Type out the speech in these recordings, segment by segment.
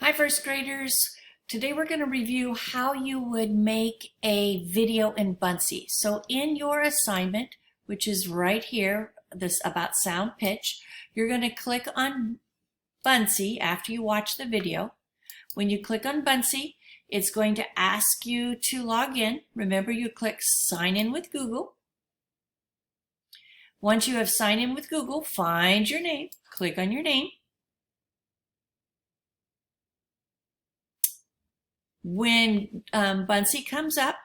Hi first graders. Today we're going to review how you would make a video in Buncee. So in your assignment, which is right here, this about sound pitch, you're going to click on Buncee after you watch the video. When you click on Buncee, it's going to ask you to log in. Remember, you click sign in with Google. Once you have signed in with Google, find your name, click on your name. When Buncee comes up,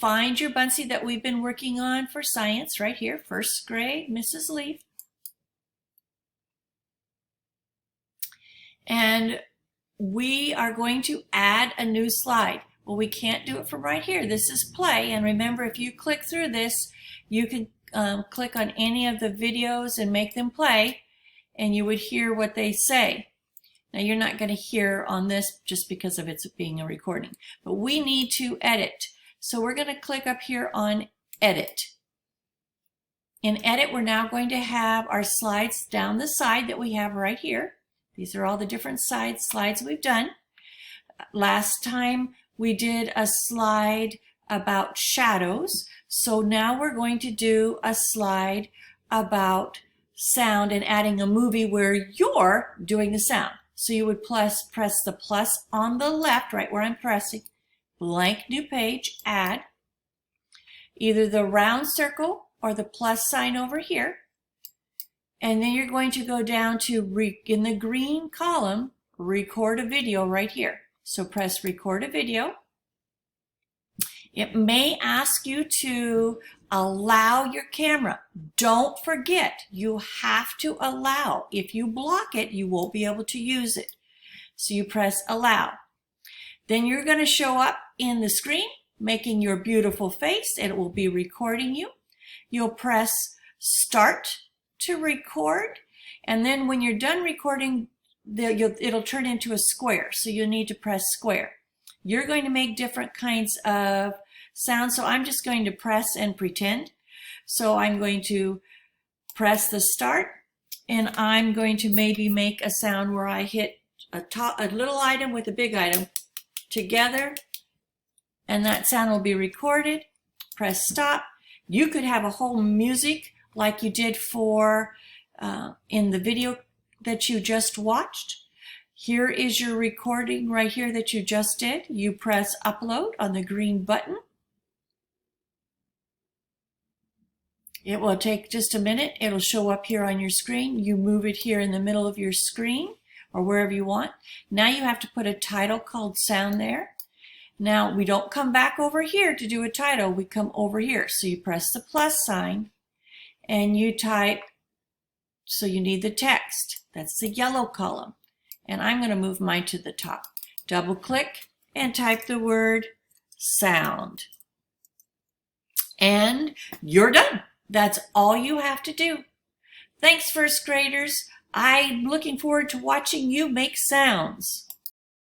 find your Buncee that we've been working on for science right here, first grade, Mrs. Leaf. And we are going to add a new slide. Well, we can't do it from right here. This is play. And remember, if you click through this, you can click on any of the videos and make them play, and you would hear what they say. Now, you're not going to hear on this just because of it being a recording, but we need to edit. So we're going to click up here on Edit. In Edit, we're now going to have our slides down the side that we have right here. These are all the different slides we've done. Last time we did a slide about shadows, so now we're going to do a slide about sound and adding a movie where you're doing the sound. So you would press the plus on the left, right where I'm pressing, blank new page, add, either the round circle or the plus sign over here. And then you're going to go down to, in the green column, record a video right here. So press record a video. It may ask you to allow your camera. Don't forget, you have to allow. If you block it, you won't be able to use it. So you press allow. Then you're going to show up in the screen, making your beautiful face, and it will be recording you. You'll press start to record, and then when you're done recording, it'll turn into a square. So you'll need to press square. You're going to make different kinds of sounds, so I'm just going to press and pretend. So I'm going to press the start, and I'm going to maybe make a sound where I hit a little item with a big item together, and that sound will be recorded. Press stop. You could have a whole music like you did for in the video that you just watched. Here is your recording right here that you just did. You press upload on the green button. It will take just a minute. It'll show up here on your screen. You move it here in the middle of your screen or wherever you want. Now you have to put a title called sound there. Now we don't come back over here to do a title. We come over here. So you press the plus sign and you type, so you need the text. That's the yellow column. And I'm going to move mine to the top. Double click and type the word sound. And you're done. That's all you have to do. Thanks, first graders. I'm looking forward to watching you make sounds.